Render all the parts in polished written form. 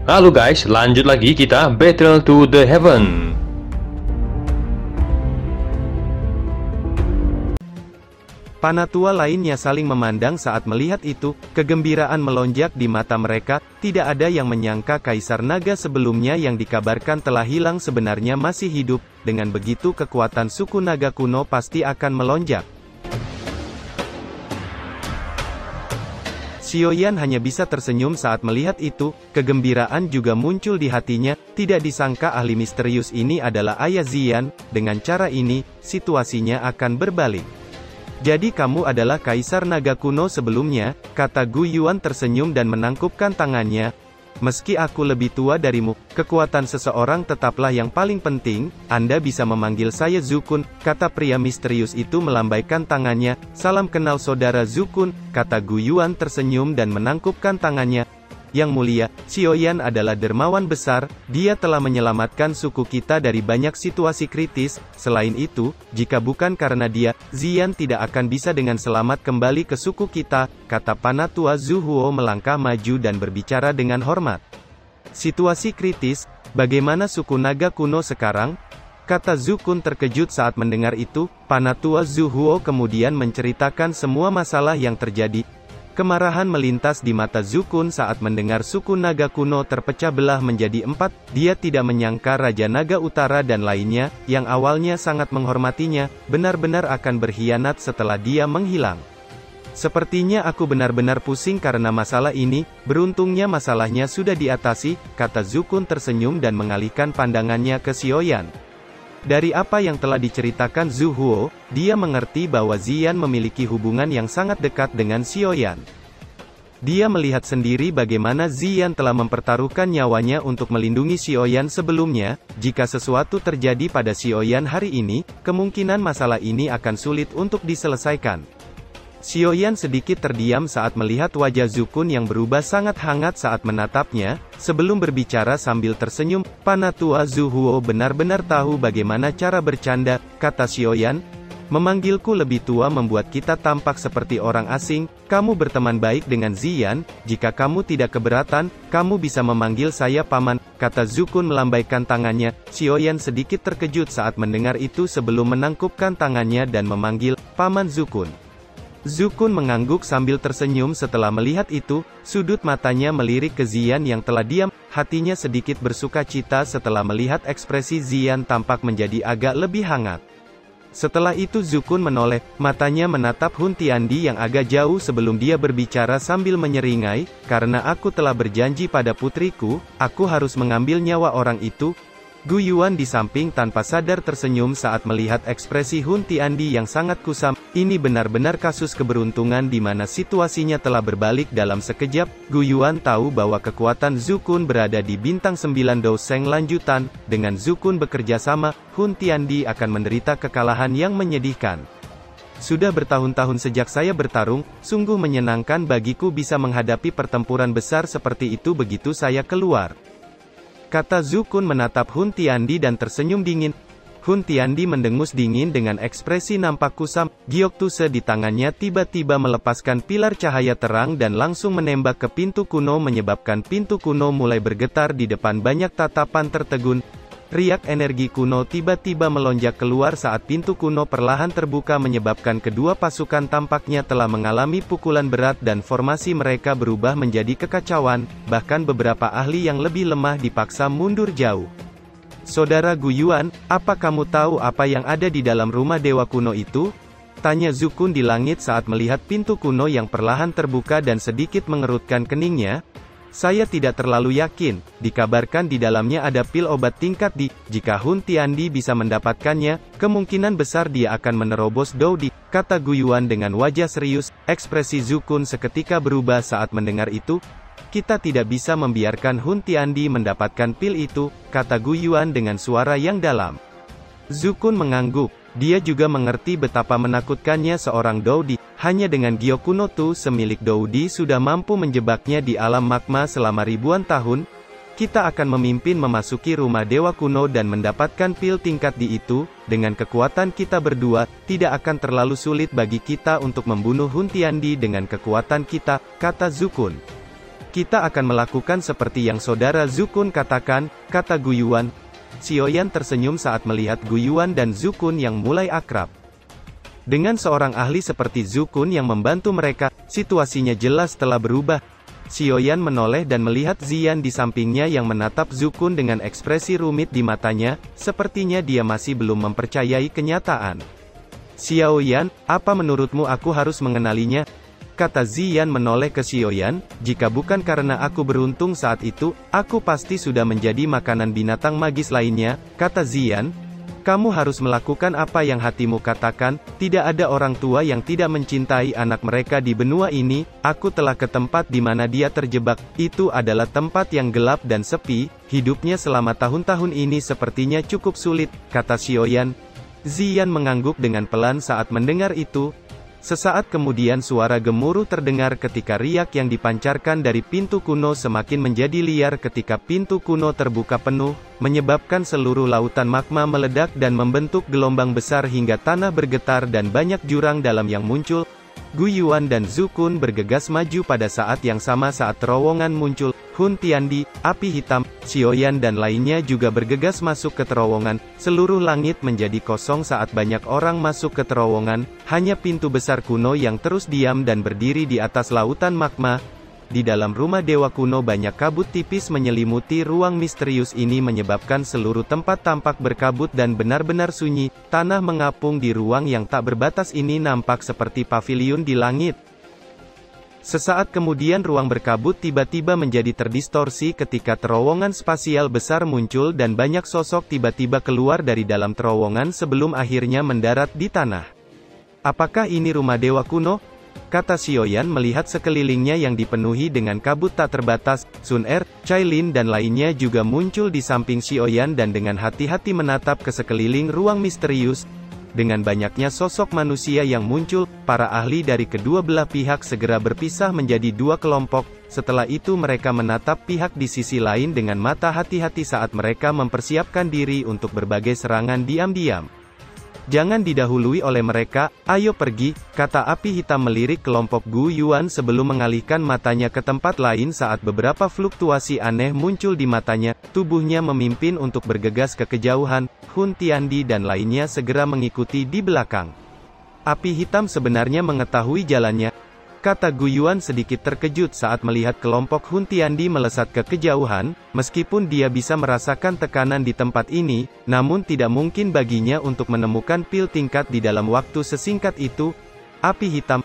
Halo guys, lanjut lagi kita Battle to the Heaven. Panatua lainnya saling memandang saat melihat itu, kegembiraan melonjak di mata mereka, tidak ada yang menyangka Kaisar Naga sebelumnya yang dikabarkan telah hilang sebenarnya masih hidup, dengan begitu kekuatan suku naga kuno pasti akan melonjak. Xiaoyan hanya bisa tersenyum saat melihat itu, kegembiraan juga muncul di hatinya, tidak disangka ahli misterius ini adalah ayah Ziyan, dengan cara ini, situasinya akan berbalik. Jadi kamu adalah Kaisar Naga Kuno sebelumnya, kata Gu Yuan tersenyum dan menangkupkan tangannya. Meski aku lebih tua darimu, kekuatan seseorang tetaplah yang paling penting, Anda bisa memanggil saya Zukun, kata pria misterius itu melambaikan tangannya. Salam kenal saudara Zukun, kata Gu Yuan tersenyum dan menangkupkan tangannya. Yang mulia, Xiaoyan adalah dermawan besar, dia telah menyelamatkan suku kita dari banyak situasi kritis, selain itu, jika bukan karena dia, Ziyan tidak akan bisa dengan selamat kembali ke suku kita, kata Panatua Zhu Huo melangkah maju dan berbicara dengan hormat. Situasi kritis, bagaimana suku naga kuno sekarang? Kata Zukun terkejut saat mendengar itu, Panatua Zhu Huo kemudian menceritakan semua masalah yang terjadi. Kemarahan melintas di mata Zukun saat mendengar suku naga kuno terpecah belah menjadi 4, dia tidak menyangka Raja Naga Utara dan lainnya, yang awalnya sangat menghormatinya, benar-benar akan berkhianat setelah dia menghilang. Sepertinya aku benar-benar pusing karena masalah ini, beruntungnya masalahnya sudah diatasi, kata Zukun tersenyum dan mengalihkan pandangannya ke Xiaoyan. Dari apa yang telah diceritakan Zhu Huo, dia mengerti bahwa Ziyan memiliki hubungan yang sangat dekat dengan Xiaoyan. Dia melihat sendiri bagaimana Ziyan telah mempertaruhkan nyawanya untuk melindungi Xiaoyan sebelumnya, jika sesuatu terjadi pada Xiaoyan hari ini, kemungkinan masalah ini akan sulit untuk diselesaikan. Xiaoyan sedikit terdiam saat melihat wajah Zukun yang berubah sangat hangat saat menatapnya, sebelum berbicara sambil tersenyum, Panatua Zhu Huo benar-benar tahu bagaimana cara bercanda, kata Xiaoyan. Memanggilku lebih tua membuat kita tampak seperti orang asing, kamu berteman baik dengan Ziyan, jika kamu tidak keberatan, kamu bisa memanggil saya paman, kata Zukun melambaikan tangannya. Xiaoyan sedikit terkejut saat mendengar itu sebelum menangkupkan tangannya dan memanggil, paman Zukun. Zukun mengangguk sambil tersenyum setelah melihat itu, sudut matanya melirik ke Ziyan yang telah diam, hatinya sedikit bersuka cita setelah melihat ekspresi Ziyan tampak menjadi agak lebih hangat. Setelah itu Zukun menoleh, matanya menatap Hun Tiandi yang agak jauh sebelum dia berbicara sambil menyeringai, karena aku telah berjanji pada putriku, aku harus mengambil nyawa orang itu. Gu Yuan di samping tanpa sadar tersenyum saat melihat ekspresi Hun Tiandi yang sangat kusam. Ini benar-benar kasus keberuntungan di mana situasinya telah berbalik dalam sekejap. Gu Yuan tahu bahwa kekuatan Zukun berada di bintang 9 Douseng lanjutan. Dengan Zukun bekerja sama, Hun Tiandi akan menderita kekalahan yang menyedihkan. Sudah bertahun-tahun sejak saya bertarung, sungguh menyenangkan bagiku bisa menghadapi pertempuran besar seperti itu begitu saya keluar. Kata Zukun menatap Hun Tiandi dan tersenyum dingin. Hun Tiandi mendengus dingin dengan ekspresi nampak kusam. Gyeoktuse di tangannya tiba-tiba melepaskan pilar cahaya terang dan langsung menembak ke pintu kuno menyebabkan pintu kuno mulai bergetar di depan banyak tatapan tertegun. Riak energi kuno tiba-tiba melonjak keluar saat pintu kuno perlahan terbuka menyebabkan kedua pasukan tampaknya telah mengalami pukulan berat dan formasi mereka berubah menjadi kekacauan, bahkan beberapa ahli yang lebih lemah dipaksa mundur jauh. Saudara Gu Yuan, apa kamu tahu apa yang ada di dalam rumah dewa kuno itu? Tanya Zukun di langit saat melihat pintu kuno yang perlahan terbuka dan sedikit mengerutkan keningnya. Saya tidak terlalu yakin, dikabarkan di dalamnya ada pil obat tingkat D, jika Hun Tiandi bisa mendapatkannya, kemungkinan besar dia akan menerobos Dou Di, kata Gu Yuan dengan wajah serius. Ekspresi Zukun seketika berubah saat mendengar itu. Kita tidak bisa membiarkan Hun Tiandi mendapatkan pil itu, kata Gu Yuan dengan suara yang dalam. Zukun mengangguk. Dia juga mengerti betapa menakutkannya seorang Dou Di. Hanya dengan Gyoku no Tu semilik Dou Di sudah mampu menjebaknya di alam magma selama ribuan tahun. Kita akan memimpin memasuki rumah dewa kuno dan mendapatkan pil tingkat D itu. Dengan kekuatan kita berdua, tidak akan terlalu sulit bagi kita untuk membunuh Hun Tiandi dengan kekuatan kita, kata Zukun. Kita akan melakukan seperti yang saudara Zukun katakan, kata Gu Yuan. Xiaoyan tersenyum saat melihat Gu Yuan dan Zukun yang mulai akrab. Dengan seorang ahli seperti Zukun yang membantu mereka, situasinya jelas telah berubah. Xiaoyan menoleh dan melihat Ziyan di sampingnya yang menatap Zukun dengan ekspresi rumit di matanya, sepertinya dia masih belum mempercayai kenyataan. Xiaoyan, apa menurutmu aku harus mengenalinya? Kata Ziyan menoleh ke Xiaoyan, jika bukan karena aku beruntung saat itu, aku pasti sudah menjadi makanan binatang magis lainnya, kata Ziyan. Kamu harus melakukan apa yang hatimu katakan, tidak ada orang tua yang tidak mencintai anak mereka di benua ini, aku telah ke tempat di mana dia terjebak, itu adalah tempat yang gelap dan sepi, hidupnya selama tahun-tahun ini sepertinya cukup sulit, kata Xiaoyan. Ziyan mengangguk dengan pelan saat mendengar itu. Sesaat kemudian suara gemuruh terdengar ketika riak yang dipancarkan dari pintu kuno semakin menjadi liar ketika pintu kuno terbuka penuh, menyebabkan seluruh lautan magma meledak dan membentuk gelombang besar hingga tanah bergetar dan banyak jurang dalam yang muncul. Gu Yuan dan Zukun bergegas maju pada saat yang sama saat terowongan muncul. Hun Tiandi, api hitam, Xiaoyan dan lainnya juga bergegas masuk ke terowongan. Seluruh langit menjadi kosong saat banyak orang masuk ke terowongan. Hanya pintu besar kuno yang terus diam dan berdiri di atas lautan magma. Di dalam rumah dewa kuno banyak kabut tipis menyelimuti ruang misterius ini menyebabkan seluruh tempat tampak berkabut dan benar-benar sunyi. Tanah mengapung di ruang yang tak berbatas ini nampak seperti paviliun di langit. Sesaat kemudian ruang berkabut tiba-tiba menjadi terdistorsi ketika terowongan spasial besar muncul dan banyak sosok tiba-tiba keluar dari dalam terowongan sebelum akhirnya mendarat di tanah. Apakah ini rumah dewa kuno? Kata Xiaoyan melihat sekelilingnya yang dipenuhi dengan kabut tak terbatas. Sun Er, Cailin dan lainnya juga muncul di samping Xiaoyan dan dengan hati-hati menatap ke sekeliling ruang misterius. Dengan banyaknya sosok manusia yang muncul, para ahli dari kedua belah pihak segera berpisah menjadi dua kelompok. Setelah itu mereka menatap pihak di sisi lain dengan mata hati-hati saat mereka mempersiapkan diri untuk berbagai serangan diam-diam. Jangan didahului oleh mereka, ayo pergi, kata api hitam melirik kelompok Gu Yuan sebelum mengalihkan matanya ke tempat lain saat beberapa fluktuasi aneh muncul di matanya, tubuhnya memimpin untuk bergegas ke kejauhan. Hun Tiandi dan lainnya segera mengikuti di belakang. Api hitam sebenarnya mengetahui jalannya, kata Gu Yuan sedikit terkejut saat melihat kelompok Hun Tiandi melesat ke kejauhan. Meskipun dia bisa merasakan tekanan di tempat ini, namun tidak mungkin baginya untuk menemukan pil tingkat di dalam waktu sesingkat itu. Api hitam,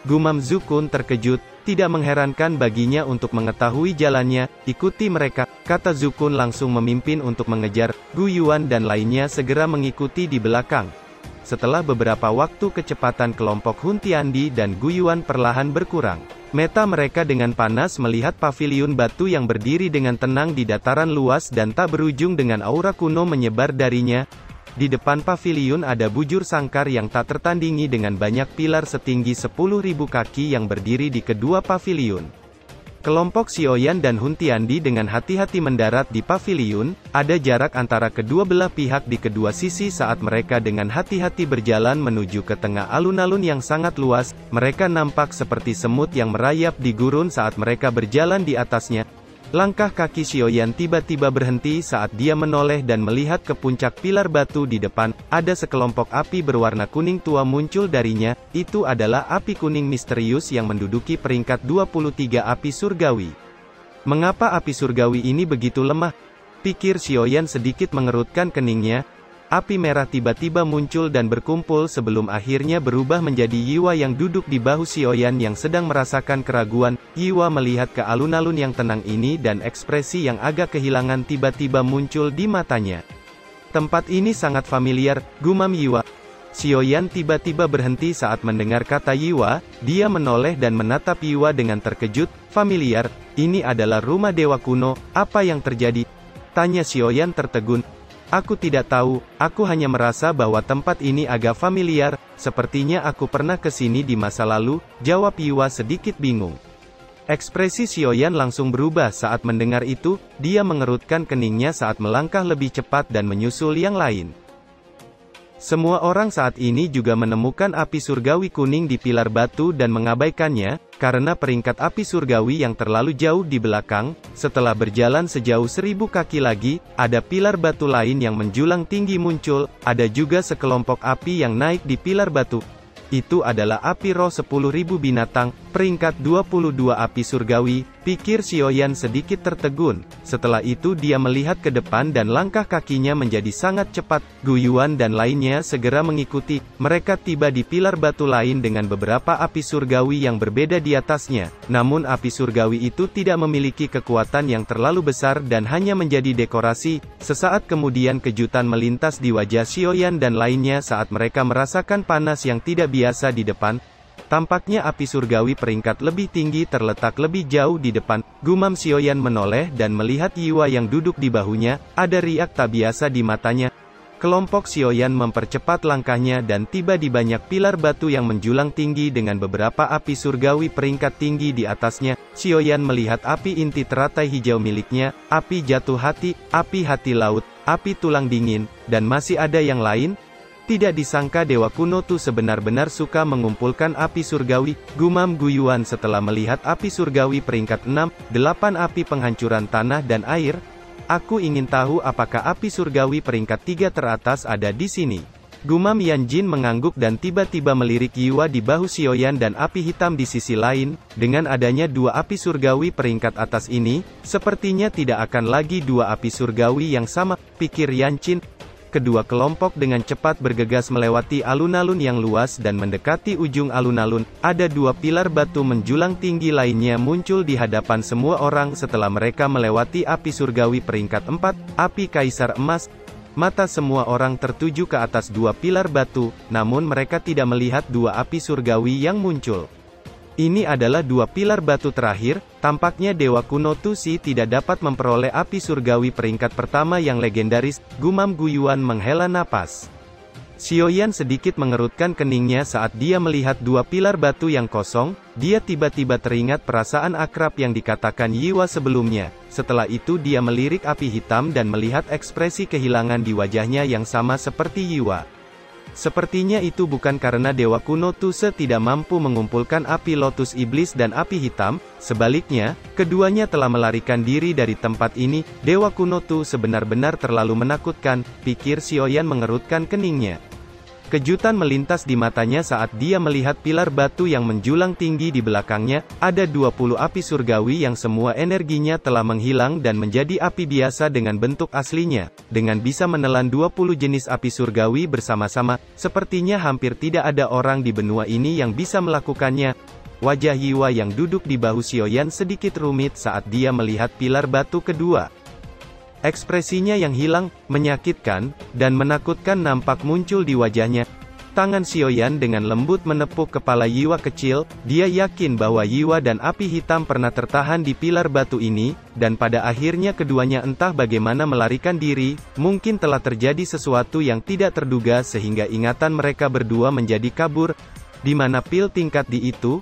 gumam Zukun terkejut, tidak mengherankan baginya untuk mengetahui jalannya, ikuti mereka, kata Zukun langsung memimpin untuk mengejar. Gu Yuan dan lainnya segera mengikuti di belakang. Setelah beberapa waktu kecepatan kelompok Hun Tiandi dan Gu Yuan perlahan berkurang. Mata mereka dengan panas melihat paviliun batu yang berdiri dengan tenang di dataran luas dan tak berujung dengan aura kuno menyebar darinya. Di depan paviliun ada bujur sangkar yang tak tertandingi dengan banyak pilar setinggi 10.000 kaki yang berdiri di kedua paviliun. Kelompok Xiaoyan dan Hun Tiandi dengan hati-hati mendarat di paviliun. Ada jarak antara kedua belah pihak di kedua sisi saat mereka dengan hati-hati berjalan menuju ke tengah alun-alun yang sangat luas. Mereka nampak seperti semut yang merayap di gurun saat mereka berjalan di atasnya. Langkah kaki Xiaoyan tiba-tiba berhenti saat dia menoleh dan melihat ke puncak pilar batu di depan. Ada sekelompok api berwarna kuning tua muncul darinya. Itu adalah api kuning misterius yang menduduki peringkat 23 api surgawi. Mengapa api surgawi ini begitu lemah? Pikir Xiaoyan sedikit mengerutkan keningnya. Api merah tiba-tiba muncul dan berkumpul sebelum akhirnya berubah menjadi Yiwa yang duduk di bahu Xiaoyan yang sedang merasakan keraguan. Yiwa melihat ke alun-alun yang tenang ini dan ekspresi yang agak kehilangan tiba-tiba muncul di matanya. Tempat ini sangat familiar, gumam Yiwa. Xiaoyan tiba-tiba berhenti saat mendengar kata Yiwa. Dia menoleh dan menatap Yiwa dengan terkejut. Familiar, ini adalah rumah dewa kuno, apa yang terjadi? Tanya Xiaoyan tertegun. Aku tidak tahu, aku hanya merasa bahwa tempat ini agak familiar, sepertinya aku pernah ke sini di masa lalu, jawab Yiwa sedikit bingung. Ekspresi Xiaoyan langsung berubah saat mendengar itu, dia mengerutkan keningnya saat melangkah lebih cepat dan menyusul yang lain. Semua orang saat ini juga menemukan api surgawi kuning di pilar batu dan mengabaikannya, karena peringkat api surgawi yang terlalu jauh di belakang. Setelah berjalan sejauh 1000 kaki lagi, ada pilar batu lain yang menjulang tinggi muncul, ada juga sekelompok api yang naik di pilar batu. Itu adalah api roh 10.000 binatang, peringkat 22 api surgawi, pikir Xiaoyan sedikit tertegun. Setelah itu dia melihat ke depan dan langkah kakinya menjadi sangat cepat. Gu Yuan dan lainnya segera mengikuti. Mereka tiba di pilar batu lain dengan beberapa api surgawi yang berbeda di atasnya. Namun api surgawi itu tidak memiliki kekuatan yang terlalu besar dan hanya menjadi dekorasi. Sesaat kemudian kejutan melintas di wajah Xiaoyan dan lainnya saat mereka merasakan panas yang tidak biasa di depan. Tampaknya api surgawi peringkat lebih tinggi terletak lebih jauh di depan. Gumam Xiaoyan menoleh dan melihat Yiwa yang duduk di bahunya, ada riak tak biasa di matanya. Kelompok Xiaoyan mempercepat langkahnya dan tiba di banyak pilar batu yang menjulang tinggi dengan beberapa api surgawi peringkat tinggi di atasnya. Xiaoyan melihat api inti teratai hijau miliknya, api jatuh hati, api hati laut, api tulang dingin, dan masih ada yang lain. Tidak disangka Dewa Kuno Tu sebenar-benar suka mengumpulkan api surgawi, gumam Gu Yuan setelah melihat api surgawi peringkat 6, 8 api penghancuran tanah dan air. Aku ingin tahu apakah api surgawi peringkat 3 teratas ada di sini. Gumam Yan Jin mengangguk dan tiba-tiba melirik Yiwa di bahu Xiaoyan dan api hitam di sisi lain. Dengan adanya 2 api surgawi peringkat atas ini, sepertinya tidak akan lagi 2 api surgawi yang sama, pikir Yan Jin. Kedua kelompok dengan cepat bergegas melewati alun-alun yang luas dan mendekati ujung alun-alun. Ada 2 pilar batu menjulang tinggi lainnya muncul di hadapan semua orang setelah mereka melewati api surgawi peringkat 4, api kaisar emas. Mata semua orang tertuju ke atas 2 pilar batu, namun mereka tidak melihat 2 api surgawi yang muncul. Ini adalah 2 pilar batu terakhir. Tampaknya Dewa Kuno Tu Si tidak dapat memperoleh api surgawi peringkat pertama yang legendaris. Gumam Gu Yuan menghela napas. Xiaoyan sedikit mengerutkan keningnya saat dia melihat 2 pilar batu yang kosong. Dia tiba-tiba teringat perasaan akrab yang dikatakan Yiwa sebelumnya. Setelah itu dia melirik api hitam dan melihat ekspresi kehilangan di wajahnya yang sama seperti Yiwa. Sepertinya itu bukan karena Dewa Kuno Tu Se tidak mampu mengumpulkan api lotus iblis dan api hitam, sebaliknya, keduanya telah melarikan diri dari tempat ini. Dewa Kuno Tu Se benar-benar terlalu menakutkan, pikir Xiaoyan mengerutkan keningnya. Kejutan melintas di matanya saat dia melihat pilar batu yang menjulang tinggi di belakangnya. Ada 20 api surgawi yang semua energinya telah menghilang dan menjadi api biasa dengan bentuk aslinya. Dengan bisa menelan 20 jenis api surgawi bersama-sama, sepertinya hampir tidak ada orang di benua ini yang bisa melakukannya. Wajah Yiwa yang duduk di bahu Xiaoyan sedikit rumit saat dia melihat pilar batu kedua. Ekspresinya yang hilang, menyakitkan, dan menakutkan nampak muncul di wajahnya. Tangan Xiaoyan dengan lembut menepuk kepala Yiwa kecil. Dia yakin bahwa Yiwa dan api hitam pernah tertahan di pilar batu ini, dan pada akhirnya keduanya entah bagaimana melarikan diri. Mungkin telah terjadi sesuatu yang tidak terduga sehingga ingatan mereka berdua menjadi kabur. Di mana pil tingkat di itu?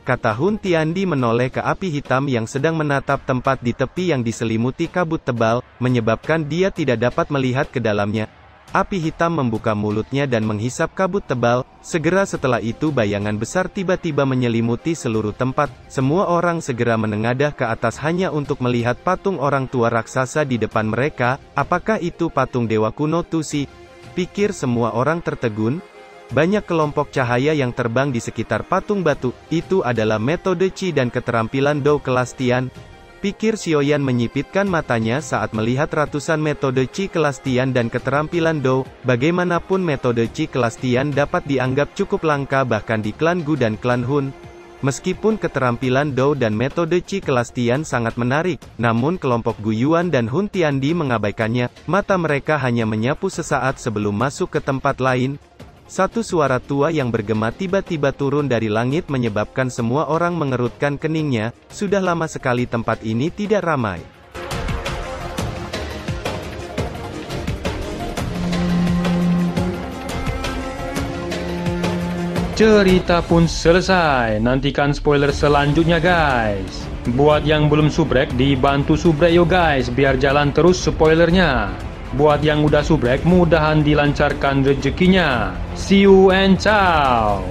Kata Hun Tiandi menoleh ke api hitam yang sedang menatap tempat di tepi yang diselimuti kabut tebal, menyebabkan dia tidak dapat melihat ke dalamnya. Api hitam membuka mulutnya dan menghisap kabut tebal. Segera setelah itu bayangan besar tiba-tiba menyelimuti seluruh tempat. Semua orang segera menengadah ke atas hanya untuk melihat patung orang tua raksasa di depan mereka. Apakah itu patung Dewa Kuno Tu Si? Pikir semua orang tertegun. Banyak kelompok cahaya yang terbang di sekitar patung batu. Itu adalah metode Qi dan keterampilan Dou kelas Tian. Pikir Xiaoyan menyipitkan matanya saat melihat ratusan metode Qi kelas Tian dan keterampilan Dou. Bagaimanapun metode Qi kelas Tian dapat dianggap cukup langka bahkan di klan Gu dan klan Hun. Meskipun keterampilan Dou dan metode Qi kelas Tian sangat menarik, namun kelompok Gu Yuan dan Hun Tiandi mengabaikannya. Mata mereka hanya menyapu sesaat sebelum masuk ke tempat lain. Satu suara tua yang bergema tiba-tiba turun dari langit menyebabkan semua orang mengerutkan keningnya. Sudah lama sekali tempat ini tidak ramai. Cerita pun selesai. Nantikan spoiler selanjutnya guys. Buat yang belum subrek, dibantu subrek yo guys, biar jalan terus spoilernya. Buat yang udah subrek, mudahan dilancarkan rezekinya. See you and ciao.